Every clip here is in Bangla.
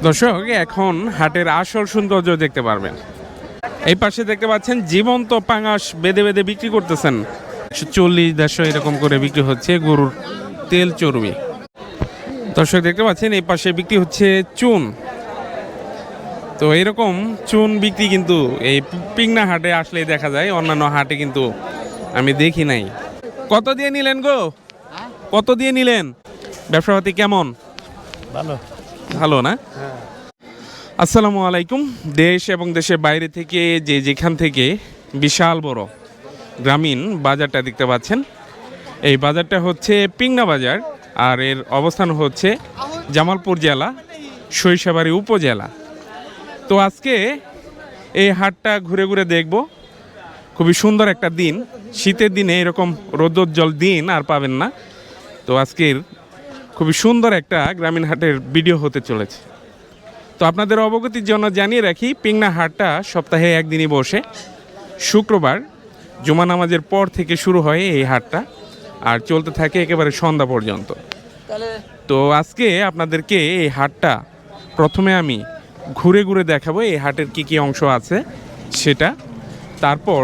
দর্শক এখন হাটের আসল সৌন্দর্য দেখতে পারবেন। এই পাশে দেখতে পাচ্ছেন জীবন্ত পাঙাশ বেঁধে বেঁধে বিক্রি করতেছেন 140-150 এরকম করে বিক্রি হচ্ছে গরুর তেল চর্বি। দর্শক দেখতে পাচ্ছেন এই পাশে বিক্রি হচ্ছে চুন। তো এরকম চুন বিক্রি কিন্তু এই পিংনা হাটে আসলেই দেখা যায়, অন্যান্য হাটে কিন্তু আমি দেখি নাই। কত দিয়ে নিলেন গো? কত দিয়ে নিলেন? ব্যবসাপাতি কেমন? ভালো ভালো না? আসসালামু আলাইকুম। দেশ এবং দেশের বাইরে থেকে যে যেখান থেকে বিশাল বড় গ্রামীণ বাজারটা দেখতে পাচ্ছেন, এই বাজারটা হচ্ছে পিংনা বাজার, আর এর অবস্থান হচ্ছে জামালপুর জেলা, সরিষাবাড়ি উপজেলা। তো আজকে এই হাটটা ঘুরে ঘুরে দেখব। খুবই সুন্দর একটা দিন, শীতের দিনে এরকম রৌদ্রোজ্জ্বল দিন আর পাবেন না। তো আজকের খুবই সুন্দর একটা গ্রামীণ হাটের ভিডিও হতে চলেছে। তো আপনাদের অবগতির জন্য জানিয়ে রাখি, পিংনা হাটটা সপ্তাহে একদিনই বসে, শুক্রবার জুমা নামাজের পর থেকে শুরু হয় এই হাটটা, আর চলতে থাকে একেবারে সন্ধ্যা পর্যন্ত। তো আজকে আপনাদেরকে এই হাটটা প্রথমে আমি ঘুরে ঘুরে দেখাবো, এই হাটের কি কি অংশ আছে সেটা। তারপর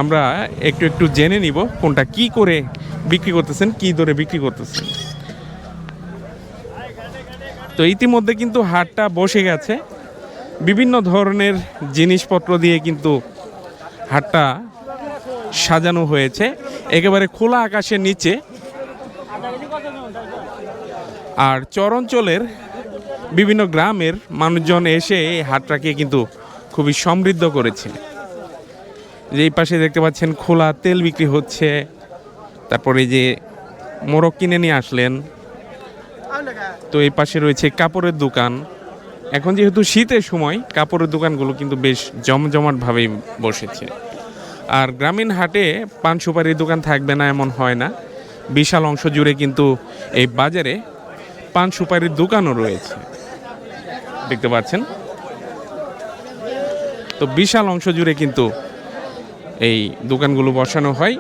আমরা একটু একটু জেনে নিব কোনটা কি করে বিক্রি করতেছেন, কি দরে বিক্রি করতেছেন। তো ইতিমধ্যে কিন্তু হাটটা বসে গেছে, বিভিন্ন ধরনের জিনিসপত্র দিয়ে কিন্তু হাটটা সাজানো হয়েছে একেবারে খোলা আকাশের নিচে। আর চরাঞ্চলের বিভিন্ন গ্রামের মানুষজন এসে এই হাটটাকে কিন্তু খুবই সমৃদ্ধ করেছে। যে এই পাশে দেখতে পাচ্ছেন খোলা তেল বিক্রি হচ্ছে, তারপরে যে মোরগ কিনে নিয়ে আসলেন। তো এই পাশে রয়েছে কাপড়ের দোকান। এখন যেহেতু শীতের সময়, কাপড়ের দোকানগুলো কিন্তু বেশ জমজমাটভাবেই বসেছে। আর গ্রামীণ হাটে পান সুপারির দোকান থাকবে না এমন হয় না, বিশাল অংশ জুড়ে কিন্তু এই বাজারে পান সুপারির দোকানও রয়েছে, দেখতে পাচ্ছেন। তো বিশাল অংশ জুড়ে কিন্তু এই দোকানগুলো বসানো হয়।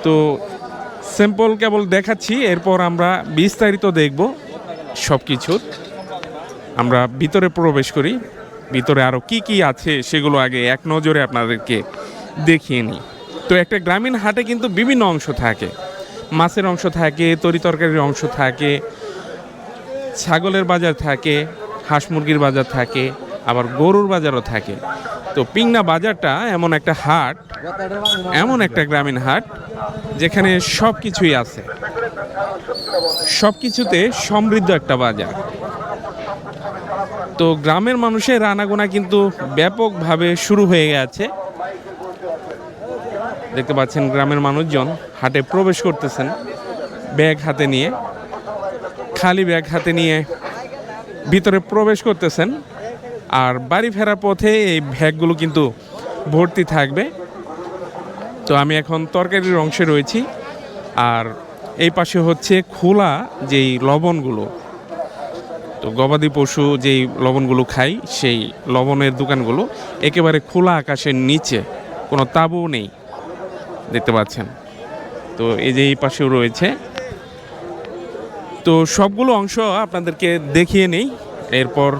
তো স্যাম্পল কেবল দেখাচ্ছি, এরপর আমরা বিস্তারিত দেখব সব কিছুর। আমরা ভিতরে প্রবেশ করি, ভিতরে আরও কি কি আছে সেগুলো আগে এক নজরে আপনাদেরকে দেখিয়ে নিই। তো একটা গ্রামীণ হাটে কিন্তু বিভিন্ন অংশ থাকে, মাছের অংশ থাকে, তরি তরকারির অংশ থাকে, ছাগলের বাজার থাকে, হাঁস মুরগির বাজার থাকে, আবার গরুর বাজারও থাকে। তো পিংনা বাজারটা এমন একটা হাট, এমন একটা গ্রামীণ হাট যেখানে সব কিছুই আছে, সব কিছুতে সমৃদ্ধ একটা বাজার। তো গ্রামের মানুষের আনাগোনা কিন্তু ব্যাপকভাবে শুরু হয়ে গেছে। দেখতে পাচ্ছেন গ্রামের মানুষজন হাটে প্রবেশ করতেছেন ব্যাগ হাতে নিয়ে, খালি ব্যাগ হাতে নিয়ে ভিতরে প্রবেশ করতেছেন। আর বাড়ি ফেরার পথে এই ব্যাগগুলো কিন্তু ভর্তি থাকবে। তো আমি এখন তরকারির অংশে রয়েছি, আর এই পাশে হচ্ছে খোলা যেই লবণগুলো, তো গবাদি পশু যেই লবণগুলো খাই সেই লবণের দোকানগুলো একেবারে খোলা আকাশের নিচে, কোনো তাঁবু নেই, দেখতে পাচ্ছেন। তো এই যে এই পাশেও রয়েছে। তো সবগুলো অংশ আপনাদেরকে দেখিয়ে নেই, এরপর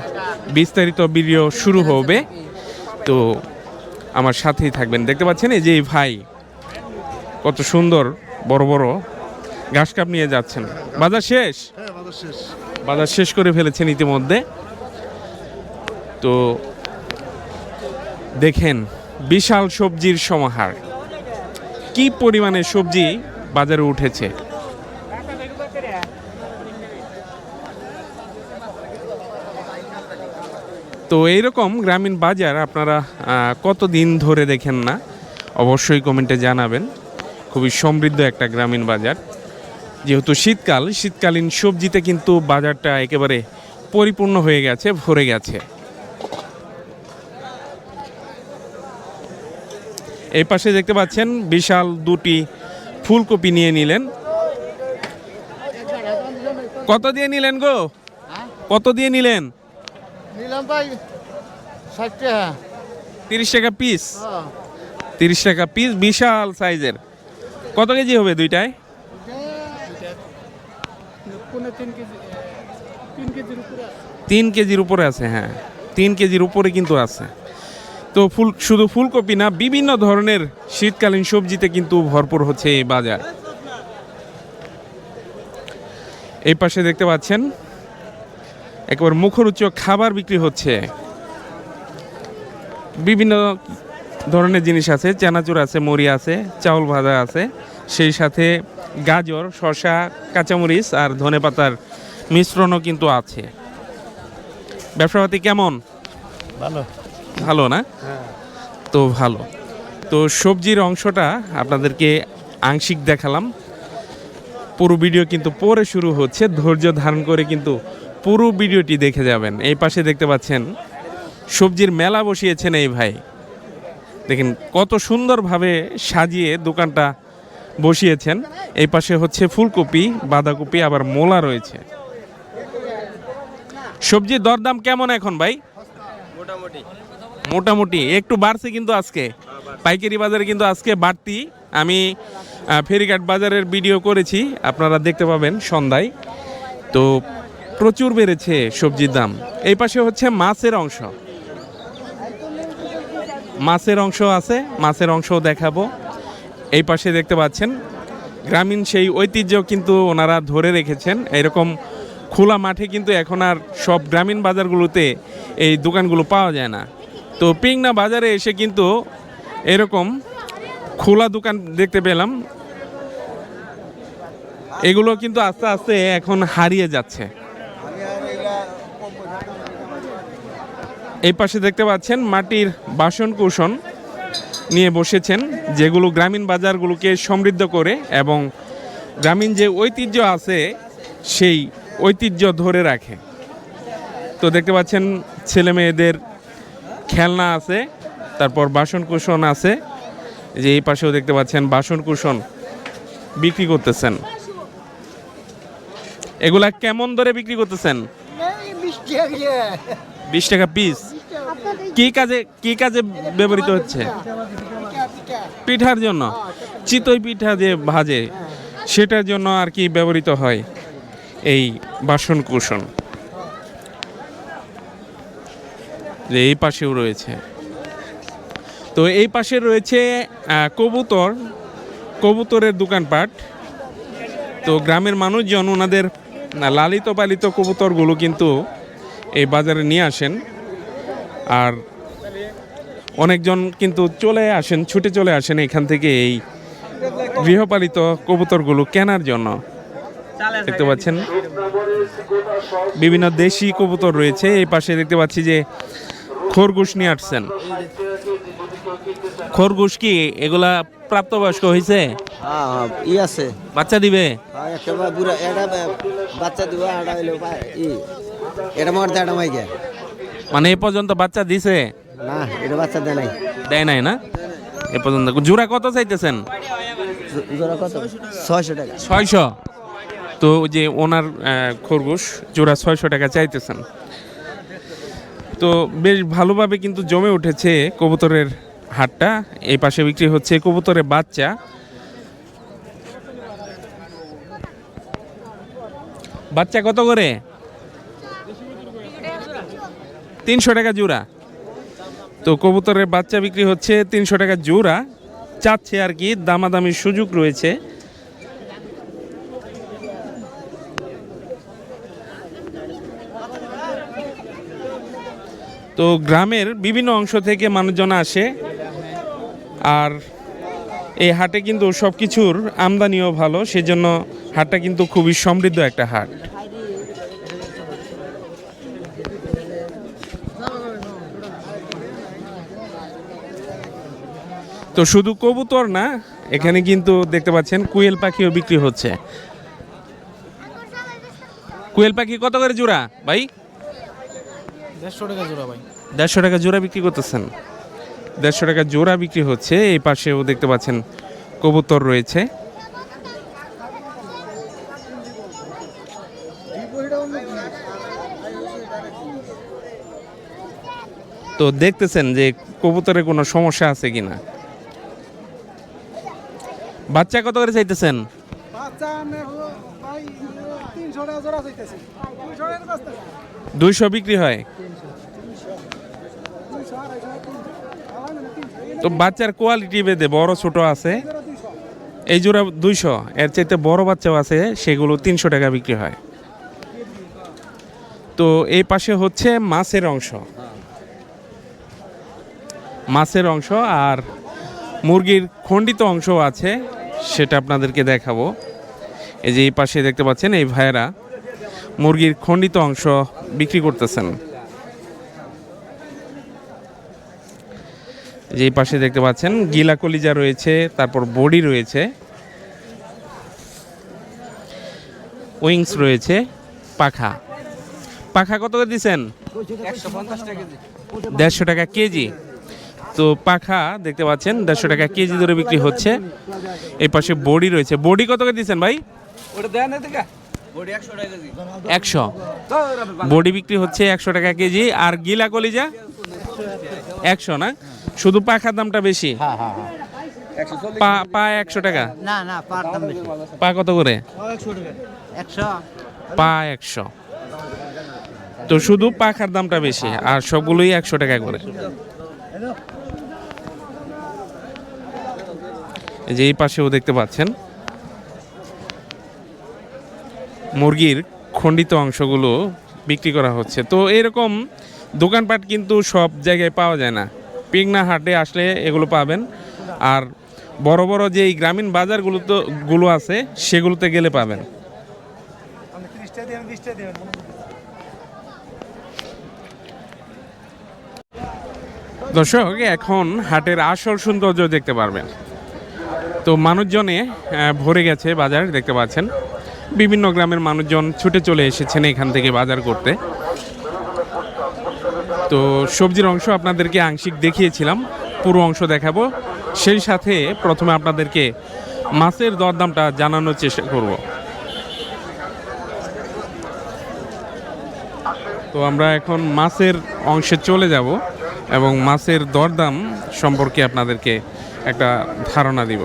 বিস্তারিত ভিডিও শুরু হবে। তো আমার সাথেই থাকবেন। দেখতে পাচ্ছেন এই যে এই ভাই কত সুন্দর বড় বড় ঘাস কাপ নিয়ে যাচ্ছেন। বাজার শেষ? বাজার শেষ করে ফেলেছেন ইতিমধ্যে। তো দেখেন বিশাল সবজির সমাহার, কি পরিমাণে সবজি বাজারে উঠেছে। তো এইরকম গ্রামীণ বাজার আপনারা কতদিন ধরে দেখেন না, অবশ্যই কমেন্টে জানাবেন। খুবই সমৃদ্ধ একটা গ্রামীণ বাজার। যেহেতু শীতকাল, শীতকালীন সবজিতে কিন্তু বাজারটা একেবারে পরিপূর্ণ হয়ে গেছে, ভরে গেছে। এই পাশে দেখতে পাচ্ছেন বিশাল দুটি ফুলকপি নিয়ে নিলেন। কত দিয়ে নিলেন গো? কত দিয়ে নিলেন? নিলাম ভাই 60 টাকা। 30 টাকা পিস? 30 টাকা পিস, বিশাল সাইজের। কত কেজি হবে দুইটায়? 3 কেজি, 3 কেজির উপরে। 3 কেজির উপরে আছে, হ্যাঁ 3 কেজির উপরে কিন্তু আছে। তো শুধু ফুলকপি না, বিভিন্ন ধরনের শীতকালীন সবজিতে কিন্তু ভরপুর হচ্ছে এই বাজার। এই পাশে দেখতে পাচ্ছেন একেবারে মুখরোচক খাবার বিক্রি হচ্ছে। বিভিন্ন ধরনের জিনিস আছে, চানাচুর আছে, মুড়ি আছে, চাউল ভাজা আছে, সেই সাথে গাজর, শসা, কাঁচামরিচ আর ধনেপাতার মিশ্রণও কিন্তু আছে। ব্যবসাপাতি কেমন? ভালো। ভালো না? তো ভালো। তো সবজির অংশটা আপনাদেরকে আংশিক দেখালাম, পুরো ভিডিও কিন্তু পরে শুরু হচ্ছে, ধৈর্য ধারণ করে কিন্তু পুরো ভিডিওটি দেখে যাবেন। এই পাশে দেখতে পাচ্ছেন সবজির মেলা বসিয়েছেন এই ভাই, দেখেন কত সুন্দরভাবে সাজিয়ে দোকানটা বসিয়েছেন। এই পাশে হচ্ছে ফুলকপি, বাঁধাকপি, আবার মূলা রয়েছে। সবজির দরদাম কেমন এখন ভাই? মোটামুটি একটু বাড়ছে কিন্তু আজকে পাইকারি বাজারে কিন্তু আজকে বাড়তি। আমি ফেরিঘাট বাজারের ভিডিও করেছি, আপনারা দেখতে পাবেন সন্ধ্যায়। তো প্রচুর বেড়েছে সবজির দাম। এই পাশে হচ্ছে মাছের অংশ, মাছের অংশ আছে, মাছের অংশও দেখাবো। এই পাশে দেখতে পাচ্ছেন গ্রামীণ সেই ঐতিহ্য কিন্তু ওনারা ধরে রেখেছেন। এরকম খোলা মাঠে কিন্তু এখন আর সব গ্রামীণ বাজারগুলোতে এই দোকানগুলো পাওয়া যায় না। তো পিংনা বাজারে এসে কিন্তু এরকম খোলা দোকান দেখতে পেলাম। এগুলো কিন্তু আস্তে আস্তে এখন হারিয়ে যাচ্ছে। এই পাশে দেখতে পাচ্ছেন মাটির বাসন কুসন নিয়ে বসেছেন, যেগুলো গ্রামীণ বাজারগুলোকে সমৃদ্ধ করে এবং গ্রামীণ যে ঐতিহ্য আছে সেই ঐতিহ্য ধরে রাখে। তো দেখতে পাচ্ছেন ছেলে মেয়েদের খেলনা আছে, তারপর বাসন কুসন আছে, যে এই পাশেও দেখতে পাচ্ছেন বাসন কুসন বিক্রি করতেছেন। এগুলা কেমন দরে বিক্রি করতেছেন? 20 টাকা পিস। কি কাজে ব্যবহৃত হচ্ছে? পিঠার জন্য, চিতই পিঠা যে ভাজে সেটার জন্য আর কি ব্যবহৃত হয় এই বাসন কুসন। যে এই পাশেও রয়েছে। তো এই পাশে রয়েছে কবুতরের দোকানপাট। তো গ্রামের মানুষজন ওনাদের লালিত পালিত কবুতরগুলো কিন্তু এই বাজারে নিয়ে আসেন, আর অনেকজন কিন্তু ছুটে চলে আসেন এখান থেকে এই গৃহপালিত কবুতরগুলো কেনার জন্য। দেখতে পাচ্ছেন বিভিন্ন দেশি কবুতর রয়েছে। এই পাশে দেখতে পাচ্ছি যে খরগোশ নিয়ে আসছেন। খরগোশ কি এগুলা প্রাপ্তবয়স্ক হয়েছে? আছে বাচ্চা দিবে? বাচ্চা দিব এটা মর দেয় মাইকে। মানে এ পর্যন্ত বাচ্চা দিছে না, এটা বাচ্চা দেয় নাই। দেয় নাই না এ পর্যন্ত। জোড়া কত চাইতেছেন? জোড়া কত? 600 টাকা। 600? তো যে ওনার খরগোশ জোড়া 600 টাকা চাইতেছেন। তো বেশ ভালোভাবে কিন্তু জমে উঠেছে কবুতরের হাটটা। এই পাশে বিক্রি হচ্ছে কবুতরের বাচ্চা। বাচ্চা কত করে? 300 টাকা জোড়া। তো কবুতরের বাচ্চা বিক্রি হচ্ছে 300 টাকা জোড়া। চাচ্ছে আর কি, দামাদামির সুযোগ রয়েছে। তো গ্রামের বিভিন্ন অংশ থেকে মানুষজন আসে, আর এই হাটে কিন্তু সব কিছুর আমদানিও ভালো, সেজন্য হাটটা কিন্তু খুবই সমৃদ্ধ একটা হাট। তো শুধু কবুতর না, এখানে কিন্তু দেখতে পাচ্ছেন কোয়েল পাখিও বিক্রি হচ্ছে। কোয়েল পাখি কত করে জোড়া ভাই? 150 টাকা জোড়া ভাই। 150 টাকা জোড়া বিক্রি করতেছেন। 150 টাকা জোড়া বিক্রি হচ্ছে। এই পাশেও দেখতে পাচ্ছেন কবুতর রয়েছে। তো দেখতেছেন যে কবুতরের কোনো সমস্যা আছে কিনা। বাচ্চা কত করে চাইতেছেন? বাচ্চা ভাই 300 টাকা জোড়া চাইতেছি। 200 টাকা বাচ্চা। 200 বিক্রি হয়। তো বাচ্চার কোয়ালিটি ভেদে বড় ছোট আছে। এই জোড়া 200, এর চাইতে বড় বাচ্চাও আছে, সেগুলো 300 টাকা বিক্রি হয়। তো এই পাশে হচ্ছে মাছের অংশ আর মুরগির খণ্ডিত অংশ আছে, সেটা আপনাদেরকে দেখাবো। এই যে এই পাশে দেখতে পাচ্ছেন এই ভাইয়েরা মুরগির খণ্ডিত অংশ বিক্রি করতেছেন। যে এই পাশে দেখতে পাচ্ছেন গিলা কলিজা রয়েছে, তারপর বডি রয়েছে, উইংস রয়েছে, পাখা কত করে দিচ্ছেন? 150 টাকা কেজি। তো পাখা দেখতে পাচ্ছেন 150 টাকা কেজি ধরে বিক্রি হচ্ছে। এই পাশে বডি রয়েছে, বডি কত করে দিচ্ছেন ভাই? 100 বডি বিক্রি হচ্ছে 100 টাকা কেজি। আর গিলা কলিজা 100 না, শুধু পাখার দামটা বেশি। পা 100 টাকা। না না, পার দাম বেশি। পা কত করে? 100। পা 100। তো শুধু পাখার দামটা বেশি, আর সবগুলোই 100 টাকা করে। এই যে এই পাশেও দেখতে পাচ্ছেন মুরগির খণ্ডিত অংশগুলো বিক্রি করা হচ্ছে। তো এরকম দোকানপাট কিন্তু সব জায়গায় পাওয়া যায় না। পিংনা হাটে আসলে এগুলো পাবেন, আর বড় বড় যে এই গ্রামীণ বাজারগুলো আছে সেগুলোতে গেলে পাবেন। দর্শক, এখন হাটের আসল সৌন্দর্য দেখতে পারবেন। তো মানুষজনে ভরে গেছে বাজার, দেখতে পাচ্ছেন বিভিন্ন গ্রামের মানুষজন ছুটে চলে এসেছেন এখান থেকে বাজার করতে। তো সবজির অংশ আপনাদেরকে আংশিক দেখিয়েছিলাম, পুরো অংশ দেখাবো। সেই সাথে প্রথমে আপনাদেরকে মাছের দরদামটা জানানোর চেষ্টা করব। তো আমরা এখন মাছের অংশে চলে যাব এবং মাছের দরদাম সম্পর্কে আপনাদেরকে একটা ধারণা দিব।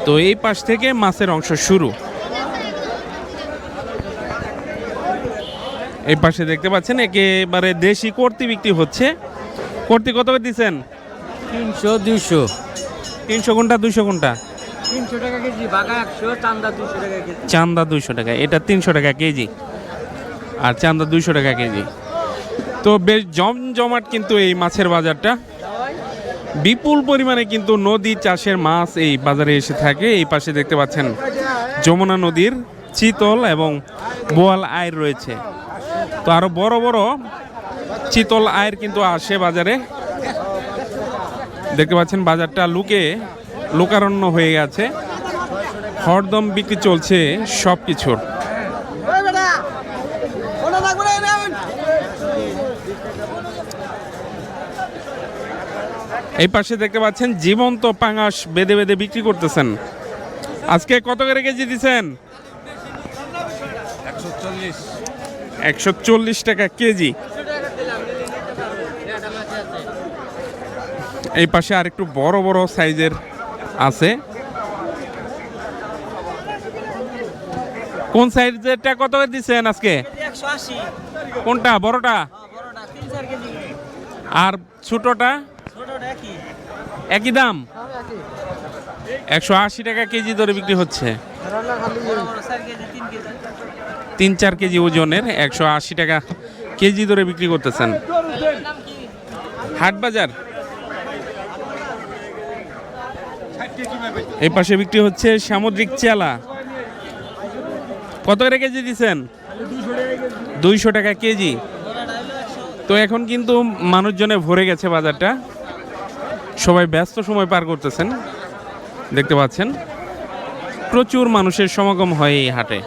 তো এই পাশ থেকে মাছের অংশ শুরু। এই পাশে দেখতে পাচ্ছেন একেবারে দেশি কর্তি বিক্রি হচ্ছে। কর্তি কত করে দিচ্ছেন? 300 200। 300 কোনটা 200 কোনটা? 300 টাকা কেজি, বাগা 100, চান্দা 200 টাকা কেজি। চান্দা 200 টাকা, এটা 300 টাকা কেজি, আর চান্দা 200 টাকা কেজি। তো বেশ জমজমাট কিন্তু এই মাছের বাজারটা। বিপুল পরিমাণে কিন্তু নদী চাষের মাছ এই বাজারে এসে থাকে। এই পাশে দেখতে পাচ্ছেন যমুনা নদীর চিতল এবং বোয়াল আইর রয়েছে। তো আরো বড় বড় চিতল আইর কিন্তু আসে বাজারে। দেখতে পাচ্ছেন বাজারটা লোকারণ্য হয়ে গেছে, হরদম বিক্রি চলছে সব কিছুর। এই পাশে দেখতে পাচ্ছেন জীবন্ত পাঙাশ বেঁধে বেঁধে বিক্রি করতেছেন। আজকে কত করে কেজি দিচ্ছেন? 140 টাকা কেজি। এই পাশে আর একটু বড় বড় সাইজের আছে। কোন সাইজেরটা কত করে দিচ্ছেন আজকে? 180। কোনটা বড়টা? বড়টা 3-4 কেজি। আর ছোটটা? ছোটটা একই দাম, 180 টাকা কেজি ধরে বিক্রি হচ্ছে। 3-4 কেজি ওজনের 180 টাকা কেজি ধরে বিক্রি করতেছেন। হাট বাজার। এই পাশে বিক্রি হচ্ছে সামুদ্রিক চেলা। কত করে কেজি দিচ্ছেন? 200 টাকা কেজি। তো এখন কিন্তু মানুষজনে ভরে গেছে বাজারটা, সবাই ব্যস্ত সময় পার করতেছেন। দেখতে পাচ্ছেন প্রচুর মানুষের সমাগম হয় এই হাটে।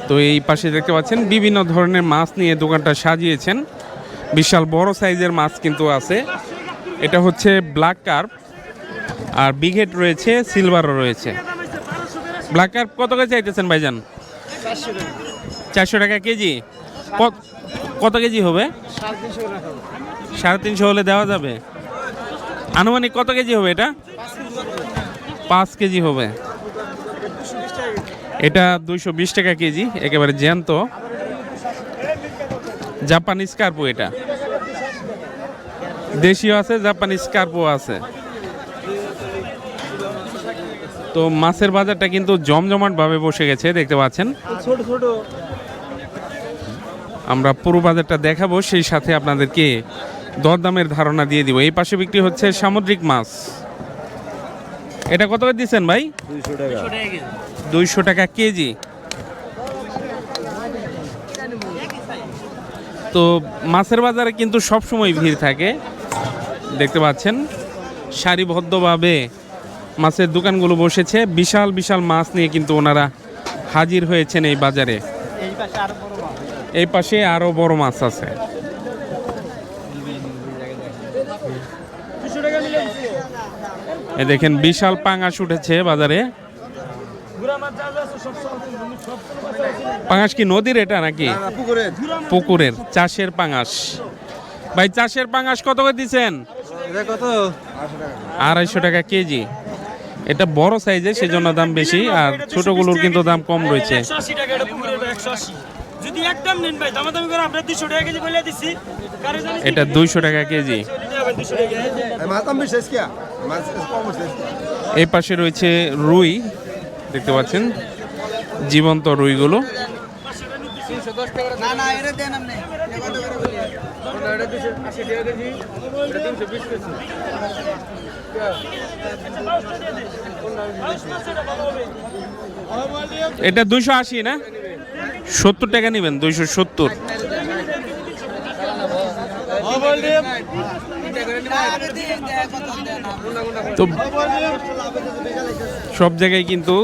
তো এই পাশে দেখতে পাচ্ছেন বিভিন্ন ধরনের মাছ নিয়ে দোকানটা সাজিয়েছেন। বিশাল বড় সাইজের মাছ কিন্তু আছে। এটা হচ্ছে ব্ল্যাক কার্প, আর বিঘেট রয়েছে, সিলভারও রয়েছে। ব্ল্যাক কার্প কত করে চাইতেছেন ভাইজান? 400 টাকা কেজি। কত কেজি হবে? 350 হলে দেওয়া যাবে। আনুমানিক কত কেজি হবে এটা? 5 কেজি হবে। এটা 220 টাকা কেজি, একেবারে জ্যান্ত জাপানিজ কার্পো। এটা দেশীয় আছে, জাপানিজ কার্পো আছে। তো মাছের বাজারটা কিন্তু জমজমাট ভাবে বসে গেছে, দেখতে পাচ্ছেন। আমরা পুরো বাজারটা দেখাবো, সেই সাথে আপনাদেরকে দরদামের ধারণা দিয়ে দিব। এই পাশে বিক্রি হচ্ছে সামুদ্রিক মাছ। এটা কত করে দিচ্ছেন ভাই? 200 টাকা কেজি। তো মাছের বাজারে কিন্তু সবসময় ভিড় থাকে, দেখতে পাচ্ছেন। সারিবদ্ধভাবে মাছের দোকানগুলো বসেছে, বিশাল বিশাল মাছ নিয়ে কিন্তু ওনারা হাজির হয়েছেন এই বাজারে। এই পাশে আরো বড় মাছ আছে। এই দেখেন বিশাল পাঙাশ উঠেছে বাজারে। পাঙাশ কি নদীর এটা নাকি? পুকুরের চাষের পাঙাশ। ভাই চাষের পাঙাশ কত করে দিচ্ছেন? 250 টাকা কেজি। এটা বড় সাইজের, সেজন্য দাম বেশি, আর ছোটগুলোর কিন্তু দাম কম রয়েছে। এটা 200 টাকা কেজি। এই পাশে রয়েছে রুই, দেখতে পাচ্ছেন জীবন্ত রুইগুলো। এটা 280 না? 70 টাকা নেবেন। 270। তো সব জায়গায় কিন্তু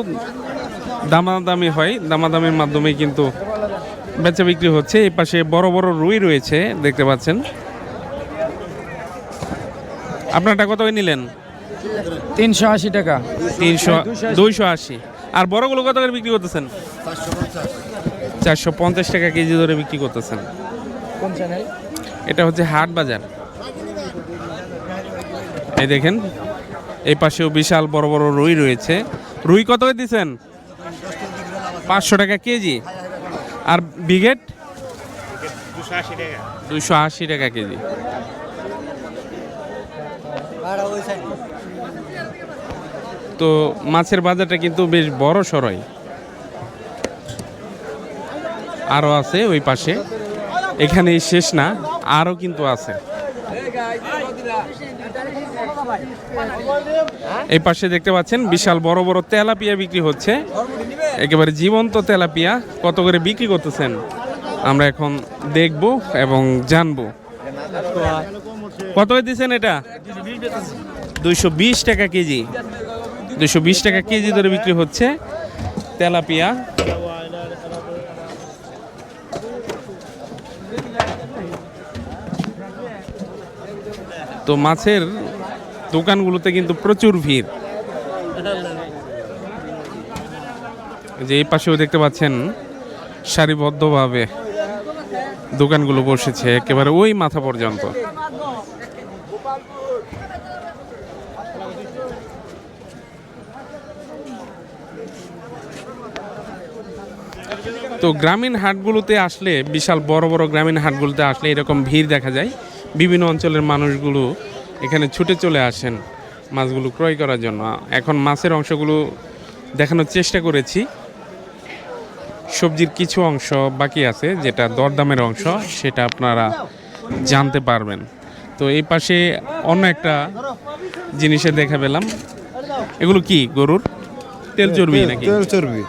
দামাদামি হয়, দামাদামির মাধ্যমে কিন্তু বেচা বিক্রি হচ্ছে। এই পাশে বড় বড় রুই রয়েছে, দেখতে পাচ্ছেন। আপনারটা কত নিলেন? 380 টাকা। 280। আর বড়গুলো কত করে বিক্রি করতেছেন? 450 টাকা কেজি ধরে বিক্রি করতেছেন। এটা হচ্ছে হাট বাজার। এই দেখেন এই পাশেও বিশাল বড় বড় রুই রয়েছে। রুই কত করে দিচ্ছেন? 500 টাকা কেজি। আর বিগেট 280 টাকা কেজি। তো মাছের বাজারটা কিন্তু বেশ বড় সরই। আরো আছে ওই পাশে, এখানেই শেষ না, আরো কিন্তু আছে। এই পাশে দেখতে পাচ্ছেন বিশাল বড় বড় তেলাপিয়া বিক্রি হচ্ছে, একেবারে জীবন্ত তেলাপিয়া। কত করে বিক্রি করতেছেন আমরা এখন দেখব এবং জানবো। কত করে দিচ্ছেন এটা? 220 টাকা কেজি। 220 টাকা কেজি ধরে বিক্রি হচ্ছে তেলাপিয়া। তো মাছের দোকানগুলোতে কিন্তু প্রচুর ভিড়। যে এই পাশেও দেখতে পাচ্ছেন সারিবদ্ধভাবে দোকানগুলো বসেছে একেবারে ওই মাথা পর্যন্ত। তো গ্রামীণ হাটগুলোতে আসলে, বিশাল বড় বড় গ্রামীণ হাটগুলোতে আসলে এরকম ভিড় দেখা যায়। বিভিন্ন অঞ্চলের মানুষগুলো এখানে ছুটে চলে আসেন মাছগুলো ক্রয় করার জন্য। এখন মাছের অংশগুলো দেখানোর চেষ্টা করেছি, সবজির কিছু অংশ বাকি আছে যেটা দরদামের অংশ, সেটা আপনারা জানতে পারবেন। তো এই পাশে অন্য একটা জিনিসে দেখা পেলাম। এগুলো কি গরুর তেল চর্বি নাকি? তেল চর্বি।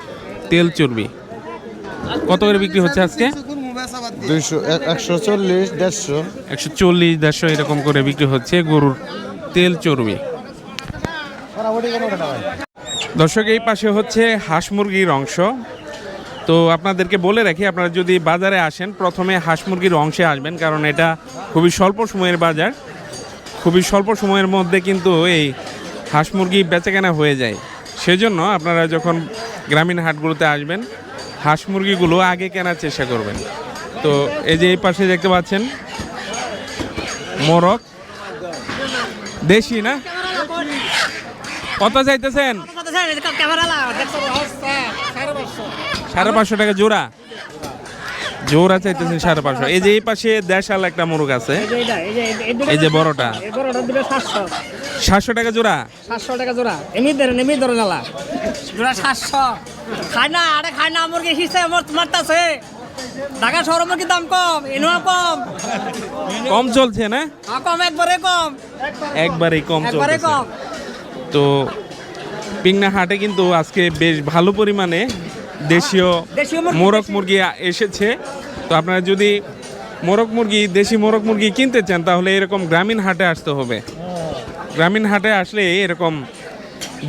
তেল চর্বি কত করে বিক্রি হচ্ছে আজকে? 200, 140, 150। 140, 150 এরকম করে বিক্রি হচ্ছে গরুর তেল চর্বি। দর্শক এই পাশে হচ্ছে হাঁস মুরগির অংশ। তো আপনাদেরকে বলে রাখি, আপনারা যদি বাজারে আসেন প্রথমে হাঁস মুরগির অংশে আসবেন, কারণ এটা খুবই স্বল্প সময়ের বাজার। খুবই স্বল্প সময়ের মধ্যে কিন্তু এই হাঁস মুরগি বেচাকেনা হয়ে যায়। সেজন্য আপনারা যখন গ্রামীণ হাটগুলোতে আসবেন হাঁস মুরগিগুলো আগে কেনার চেষ্টা করবেন। তো এই যে এই পাশে দেখতে পাচ্ছেন মোরগ দেশি না, কত চাইতেছেন? 550 টাকা জোড়া, জোড়া চাইতেছেন 550। এই যে এই পাশে দেশাল একটা মোরগ আছে, এই যে বড়টা, 700 টাকা জোড়া। 700 টাকা জোড়া, এমনি ধরে নালা জোড়া 700। খায় না, আরে খায় না, মুরগি হিসে মারতাছে। ঢাকা শহরে মুরগির দাম কম, এনো কম কম চলছে না? কম, একবারে কম, একবারেই কম একবারে চলছে। কম। তো পিংনা হাটে কিন্তু আজকে বেশ ভালো পরিমাণে দেশীয় মোরগ মুরগি এসেছে। তো আপনারা যদি দেশি মোরগ মুরগি কিনতে চান তাহলে এরকম গ্রামীণ হাটে আসতে হবে। গ্রামীণ হাটে আসলে এরকম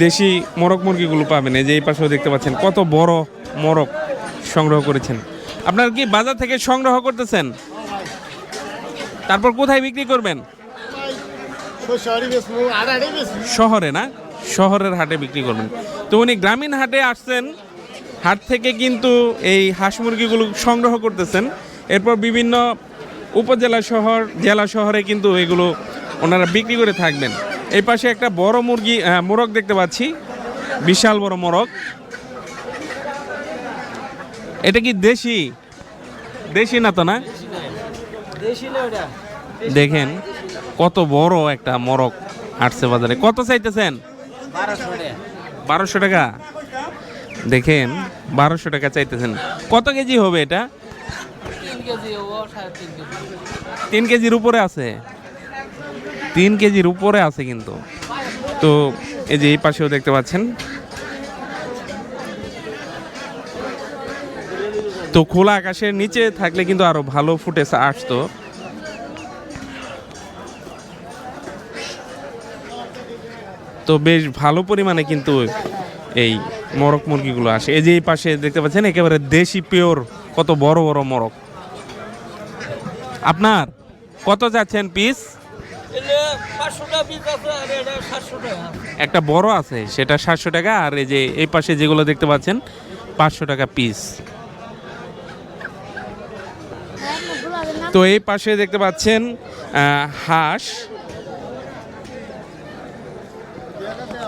দেশি মোরগ মুরগিগুলো পাবেন। এই যে এই পাশেও দেখতে পাচ্ছেন কত বড় মোরগ সংগ্রহ করেছেন। আপনারা কি বাজার থেকে সংগ্রহ করতেছেন, তারপর কোথায় বিক্রি করবেন? শহরে না, শহরের হাটে বিক্রি করবেন। তো উনি গ্রামীণ হাটে আসছেন, হাট থেকে কিন্তু এই হাঁস মুরগিগুলো সংগ্রহ করতেছেন। এরপর বিভিন্ন উপজেলা শহর, জেলা শহরে কিন্তু এগুলো ওনারা বিক্রি করে থাকবেন। এই পাশে একটা বড় মোরগ দেখতে পাচ্ছি, বিশাল বড় মোরগ। এটা কি দেশি? দেশি না তো না? দেখেন কত বড় একটা মোরগ আসছে বাজারে। কত চাইতেছেন? 1200 টাকা। দেখেন 1200 টাকা চাইতেছেন। কত কেজি হবে এটা? 3 কেজির উপরে আছে, 3 কেজির উপরে আছে কিন্তু। তো এই যে এই পাশেও দেখতে পাচ্ছেন। তো খোলা আকাশের নিচে থাকলে কিন্তু আরো ভালো ফুটেজ আসতো। তো বেশ ভালো পরিমাণে কিন্তু এই মোরগ মুরগিগুলো আসে। এই যে এই পাশে দেখতে পাচ্ছেন একেবারে দেশি পিওর কত বড় বড় মোরগ। আপনার কত যাচ্ছেন পিস? একটা বড় আছে সেটা 700 টাকা, আর এই যে এই পাশে যেগুলো দেখতে পাচ্ছেন 500 টাকা পিস। তো এই পাশে দেখতে পাচ্ছেন হাঁস।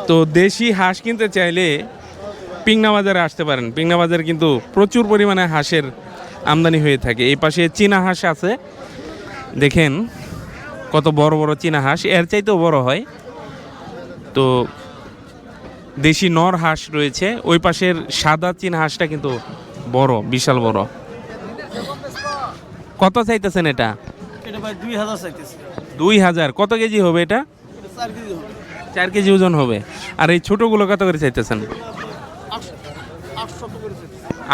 তো দেশি হাঁস কিনতে চাইলে পিংনা বাজারে আসতে পারেন। পিংনা বাজারে কিন্তু প্রচুর পরিমাণে হাঁসের আমদানি হয়ে থাকে। এই পাশে চীনা হাঁস আছে, দেখেন কত বড় বড় চীনা হাঁস, এর চাইতেও বড় হয়। তো দেশি নর হাঁস রয়েছে। ওই পাশের সাদা চীনা হাঁসটা কিন্তু বড়, বিশাল বড়। কত চাইতেছেন এটা? 2000। কত কেজি হবে এটা? 4 কেজি ওজন হবে। আর এই ছোটগুলো কত করে চাইতেছেন?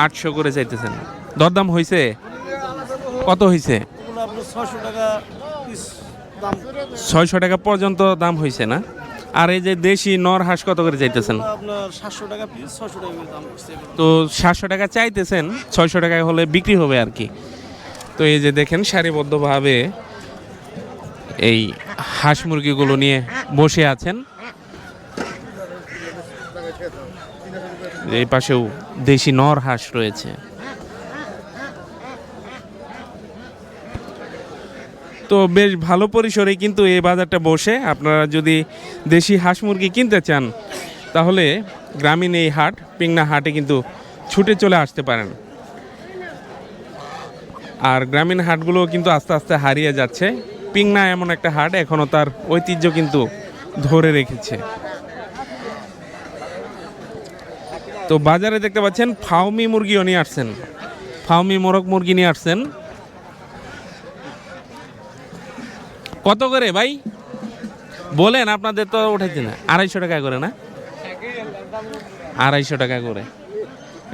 800 করে চাইতেছেন। দরদাম হয়েছে? কত হয়েছে? 600 টাকা পর্যন্ত দাম হয়েছে না? আর এই যে দেশি নর হাঁস কত করে চাইতেছেন? 700 টাকা পিস, 600 টাকা দাম হচ্ছে। তো 700 টাকা চাইতেছেন, 600 টাকায় হলে বিক্রি হবে আর কি। তো এই যে দেখেন সারিবদ্ধভাবে এই হাঁস মুরগিগুলো নিয়ে বসে আছেন। এই পাশেও দেশি নর হাঁস রয়েছে। তো বেশ ভালো পরিসরে কিন্তু এই বাজারটা বসে। আপনারা যদি দেশি হাঁস মুরগি কিনতে চান তাহলে গ্রামীণ এই হাট, পিংনা হাটে কিন্তু ছুটে চলে আসতে পারেন। আর গ্রামীণ হাটগুলো কিন্তু আস্তে আস্তে হারিয়ে যাচ্ছে। পিংনা এমন একটা হাট এখনও তার ঐতিহ্য কিন্তু ধরে রেখেছে। তো বাজারে দেখতে পাচ্ছেন ফাউমি মুরগিও নিয়ে আসছেন, ফাউমি মোরগ মুরগি নিয়ে আসছেন। কত করে ভাই বলেন? আপনাদের তো উঠাইছে না। 250 টাকা করে না? 250 টাকা করে।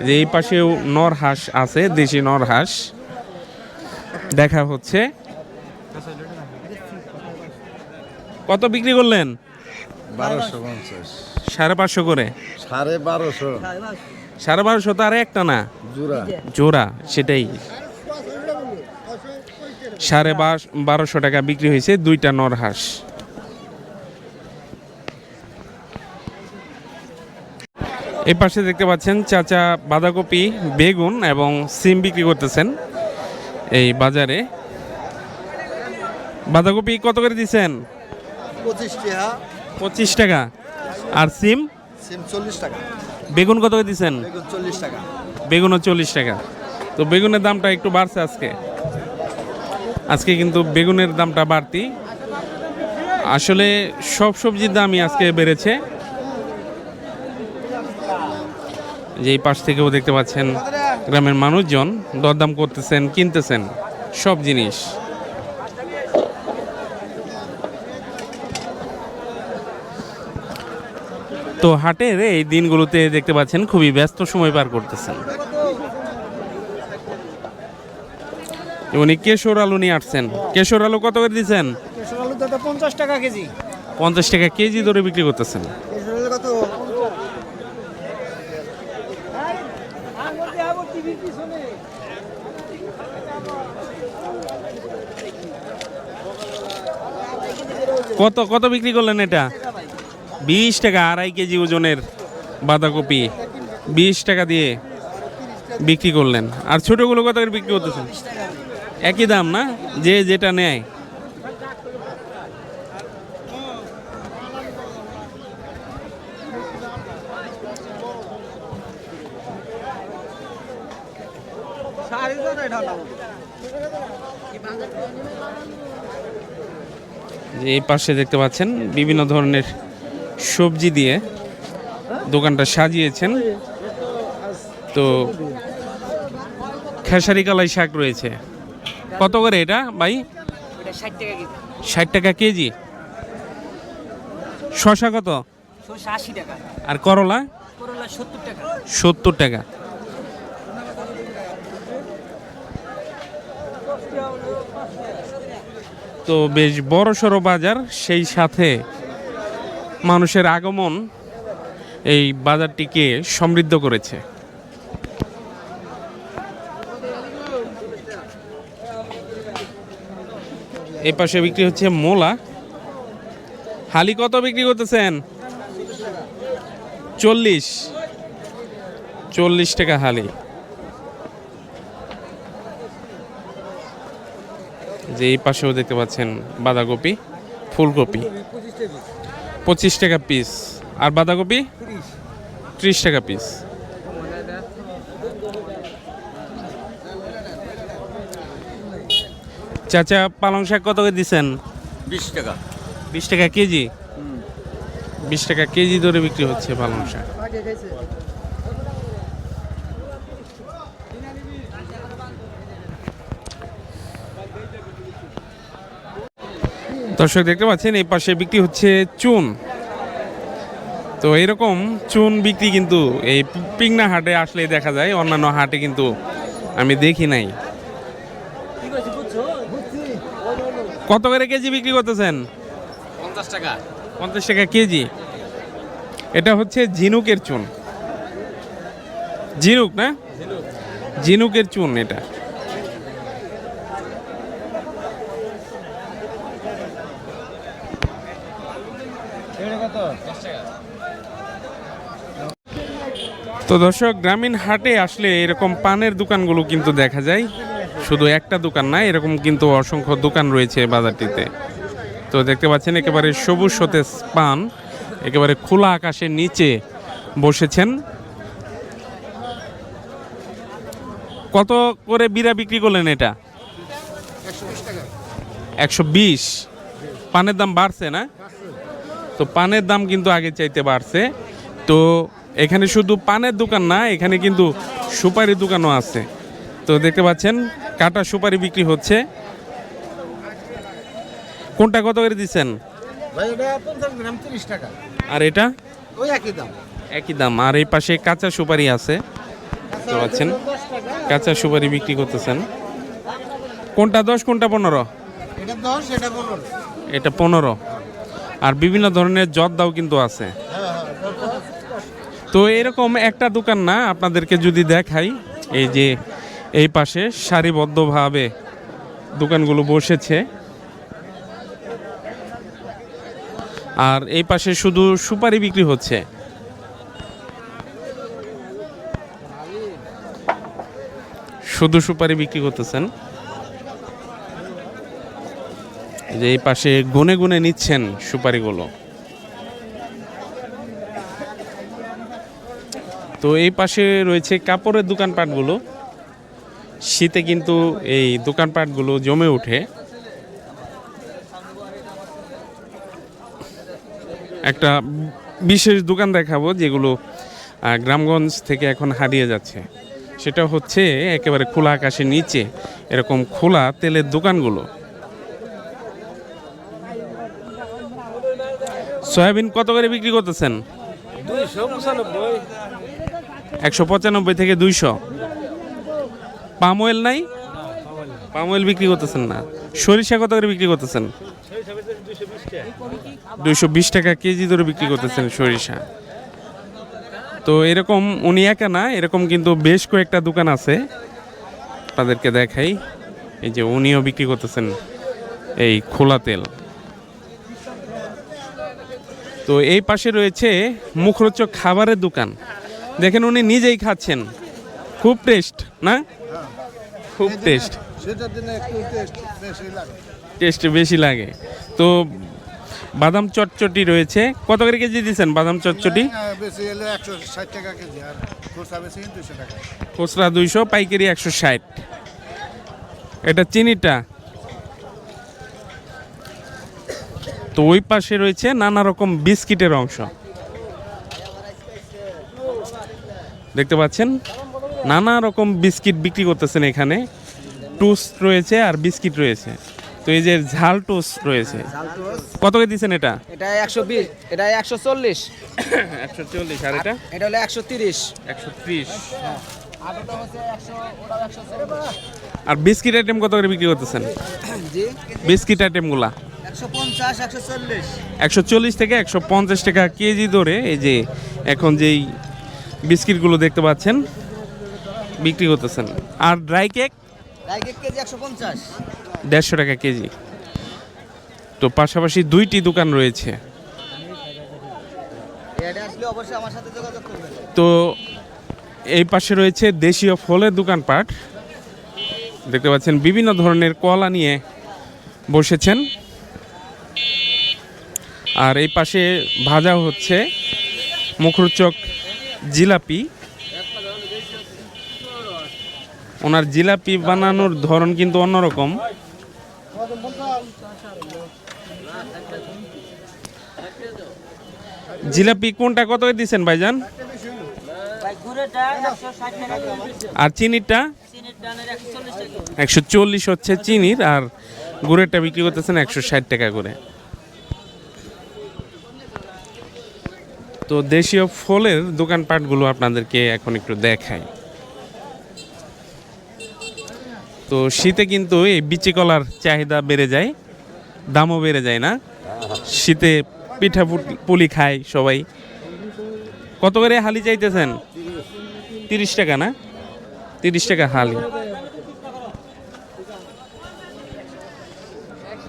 যে এই পাশেও নর হাঁস আছে, দেশি নর হাঁস দেখা হচ্ছে। কত বিক্রি করলেন? 1250। 550 করে। 1250 1250 তো আর একটা না, জোড়া জোড়া, সেটাই 1250 টাকা বিক্রি হয়েছে দুইটা নর হাঁস। এই পাশে দেখতে পাচ্ছেন চাচা বাঁধাকপি, বেগুন এবং সিম বিক্রি করতেছেন এই বাজারে। বাঁধাকপি কত করে দিচ্ছেন? 25 টাকা, 25 টাকা। আর সিম? সিম 40 টাকা, বেগুন কত করে দিচ্ছেন? বেগুন 40 টাকা। বেগুনও 40 টাকা। তো বেগুনের দামটা একটু বাড়ছে আজকে। আজকে কিন্তু বেগুনের দামটা বাড়তি। আসলে সব সবজির দামই আজকে বেড়েছে। যে এই পাশ থেকেও দেখতে পাচ্ছেন গ্রামের মানুষজন দরদাম করতেছেন, কিনতেছেন সব জিনিস। তো হাটের এই দিনগুলোতে দেখতে পাচ্ছেন খুবই ব্যস্ত সময় পার করতেছেন। উনি কেশর আলু নিয়ে আসছেন। কেশর আলু কত করে দিচ্ছেন? কেশর আলু দাদা 50 টাকা কেজি। 50 টাকা কেজি ধরে বিক্রি করতেছেন। কেশর আলু কত? কত কত বিক্রি করলেন এটা? 20 টাকা। 2.5 কেজি ওজনের বাঁধাকপি 20 টাকা দিয়ে বিক্রি করলেন। আর ছোটগুলো কত করে বিক্রি করতেছেন? একই দাম না, যে যেটা নেয়। যে এই পাশে দেখতে পাচ্ছেন বিভিন্ন ধরনের সবজি দিয়ে দোকানটা সাজিয়েছেন। তো খেসারি কালাই শাক রয়েছে। কত করে এটা ভাই? এটা 60 টাকা কেজি। 60 টাকা কেজি। শশা কত? 80 টাকা। আর করলা? করলা 70 টাকা। 70 টাকা। তো বেশ বড় সড়ো বাজার, সেই সাথে মানুষের আগমন এই বাজারটিকে সমৃদ্ধ করেছে। এই পাশে বিক্রি হচ্ছে মোলা। হালি কত বিক্রি করতেছেন? 40 টাকা হালি। যে এই পাশেও দেখতে পাচ্ছেন বাঁধাকপি, ফুলকপি 25 টাকা পিস। আর বাঁধাকপি 30 টাকা পিস। চাচা পালং শাক কত করে দিচ্ছেন? 20 টাকা। 20 টাকা কেজি। 20 টাকা কেজি ধরে বিক্রি হচ্ছে পালং শাক। দর্শক দেখতে পাচ্ছেন এই পাশে বিক্রি হচ্ছে চুন। তো এরকম চুন বিক্রি কিন্তু এই পিংনা হাটে আসলে দেখা যায়, অন্যান্য হাটে কিন্তু আমি দেখি নাই। কত করে কেজি বিক্রি করতেছেন? 50 টাকা। 50 টাকা কেজি। এটা হচ্ছে ঝিনুকের চুন। ঝিনুক না, ঝিনুকের চুন এটা। তো দর্শক গ্রামীণ হাটে আসলে এরকম পানের দোকানগুলো কিন্তু দেখা যায়। শুধু একটা দোকান না, এরকম কিন্তু অসংখ্য দোকান রয়েছে বাজারটিতে। তো দেখতে পাচ্ছেন একেবারে সবুজ সতেজ পান একেবারে খোলা আকাশের নিচে বসেছেন। কত করে বিড়া বিক্রি করলেন এটা? 120। পানের দাম বাড়ছে না? তো পানের দাম কিন্তু আগে চাইতে বাড়ছে। তো এখানে শুধু পানের দোকান না, এখানে কিন্তু সুপারির দোকানও আছে। তো দেখতে পাচ্ছেন কাটা সুপারি বিক্রি হচ্ছে। কোনটা কত করে দিচ্ছেন? ভাই এটা 50 গ্রাম 30 টাকা। আর এটা? ওই একই দাম। একই দাম। আর এই পাশে কাঁচা সুপারি আছে, দেখতে পাচ্ছেন কাঁচা সুপারি বিক্রি করতেছেন। কোনটা 10, কোনটা 15? এটা 10, এটা 15। এটা 15। আর বিভিন্ন ধরনের জর্দাও কিন্তু আছে। তো এরকম একটা দোকান না, আপনাদেরকে যদি দেখাই, এই যে এই পাশে সারিবদ্ধভাবে দোকানগুলো বসেছে। আর এই পাশে শুধু সুপারি বিক্রি হচ্ছে। শুধু সুপারি বিক্রি করতেছেন। যে এই পাশে গুনে গুনে নিচ্ছেন সুপারিগুলো। তো এই পাশে রয়েছে কাপড়ের দোকানপাটগুলো। শীতে কিন্তু এই দোকানপাটগুলো জমে ওঠে। একটা বিশেষ দোকান দেখাবো যেগুলো গ্রামগঞ্জ থেকে এখন হারিয়ে যাচ্ছে। সেটা হচ্ছে একেবারে খোলা আকাশের নিচে এরকম খোলা তেলের দোকানগুলো। সয়াবিন কত করে বিক্রি করতেছেন? 195 থেকে 200। পাম অয়েল নাই? পাম অয়েল বিক্রি করতেছেন না। সরিষা কত করে বিক্রি করতেছেন? 220 টাকা কেজি ধরে বিক্রি করতেছেন সরিষা। তো এরকম উনি একা না, এরকম কিন্তু বেশ কয়েকটা দোকান আছে, তাদেরকে দেখাই। এই যে উনিও বিক্রি করতেছেন এই খোলা তেল। তো এই পাশে রয়েছে মুখরোচক খাবারের দোকান। দেখেন উনি নিজেই খাচ্ছেন। খুব টেস্ট না? খুব টেস্ট, সেটার জন্য একটু টেস্ট বেশি লাগে। তো বাদাম চটচটি রয়েছে। কত করে কেজি দিচ্ছেন বাদাম চটচটি? বেশি হলে 160 টাকা কেজি, আর খুচরা বেশি 200 টাকা। খুচরা 200, পাইকারি 160। এটা চিনিটা। তো ওই পাশে রয়েছে নানা রকম বিস্কিটের অংশ, দেখতে পাচ্ছেন। নানা রকম বিস্কিট বিক্রি করতেছেন এখানে। টোস্ট রয়েছে আর বিস্কিট রয়েছে। তো এই যে ঝাল টোস্ট রয়েছে, কত করে দিচ্ছেন এটা? এটা 120, এটা 140, 140। আর এটা? এটা হলো 130। 130। আগেটা হচ্ছে 100, ওটাও 140। আর বিস্কিট আইটেম কত করে বিক্রি করতেছেন? জি, বিস্কিট আইটেমগুলা 150, 140। 140 থেকে 150 টাকা কেজি ধরে এই যে এখন যেই বিস্কিটগুলো দেখতে পাচ্ছেন বিক্রি করতেছেন। আর dry cake? Dry cake KG 150। 150 টাকা কেজি। তো পাশাপাশি দুইটি দোকান রয়েছে। এটা আসলে অবশ্যই আমার সাথে যোগাযোগ করবেন। তো এই পাশে রয়েছে দেশীয় ফলের দোকানপাট, দেখতে পাচ্ছেন বিভিন্ন ধরনের কলা নিয়ে বসেছেন। আর এই পাশে ভাজা হচ্ছে মুখরোচক জিলাপি। ওনার জিলাপি বানানোর ধরন কিন্তু অন্যরকম। জিলাপি কোনটা কত করে দিচ্ছেন ভাইজান? আর চিনিটা? 140 হচ্ছে চিনির, আর গুড়েরটা বিক্রি করতেছেন 160 টাকা করে। তো দেশীয় ফলের দোকানপাটগুলো আপনাদেরকে এখন একটু দেখাই। তো শীতে কিন্তু এই বিচি কলার চাহিদা বেড়ে যায়, দামও বেড়ে যায় না? শীতে পিঠা পুলি খায় সবাই। কত করে হালি চাইতেছেন? 30 টাকা না? 30 টাকা হালি।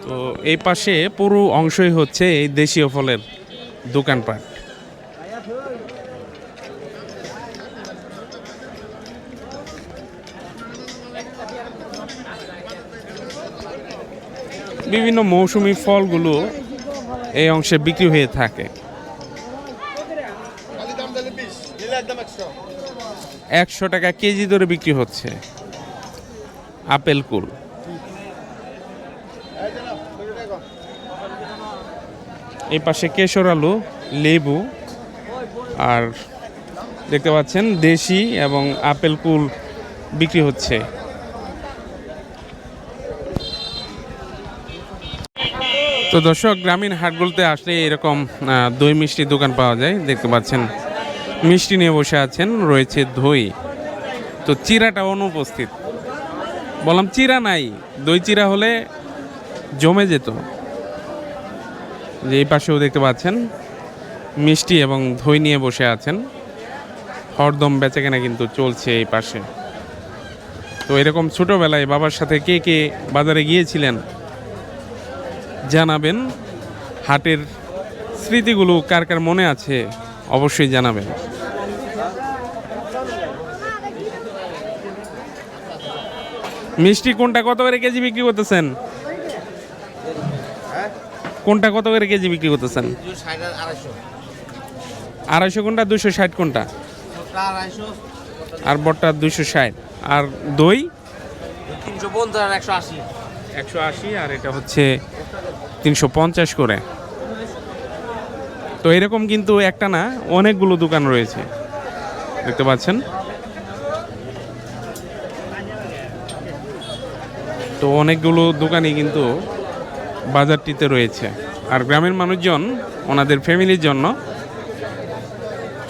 তো এই পাশে পুরো অংশই হচ্ছে এই দেশীয় ফলের দোকানপাট। বিভিন্ন মৌসুমী ফলগুলো এই অংশে বিক্রি হয়ে থাকে। 100 টাকা কেজি ধরে বিক্রি হচ্ছে আপেল কুল। এই পাশে কেশর আলু, লেবু, আর দেখতে পাচ্ছেন দেশি এবং আপেল কুল বিক্রি হচ্ছে। তো দর্শক, গ্রামীণ হাটগুলোতে আসলে এরকম দই মিষ্টি দোকান পাওয়া যায়। দেখতে পাচ্ছেন মিষ্টি নিয়ে বসে আছেন, রয়েছে দই। তো চিরাটা অনুপস্থিত, বললাম চিরা নাই, দই চিরা হলে জমে যেত। যে এই পাশেও দেখতে পাচ্ছেন মিষ্টি এবং দই নিয়ে বসে আছেন। হরদম বেচাকেনা কিন্তু চলছে এই পাশে। তো এরকম ছোটবেলায় বাবার সাথে কে কে বাজারে গিয়েছিলেন জানাবেন। হাটের স্মৃতিগুলো কার কার মনে আছে অবশ্যই জানাবেন। মিষ্টি কোনটা কত করে কেজি বিক্রি করতেছেন? কোনটা কত করে কেজি বিক্রি করতেছেন? 250 কোনটা, 260 কোনটা? আর বটটা 260। আর দই 350 আর 180। 180 আর এটা হচ্ছে 350 করে। তো এরকম কিন্তু একটা না, অনেকগুলো দোকান রয়েছে দেখতে পাচ্ছেন। তো অনেকগুলো দোকানই কিন্তু বাজারটিতে রয়েছে। আর গ্রামের মানুষজন ওনাদের ফ্যামিলির জন্য,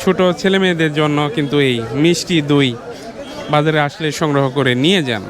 ছোট ছেলে মেয়েদের জন্য কিন্তু এই মিষ্টি দই বাজারে আসলে সংগ্রহ করে নিয়ে যান।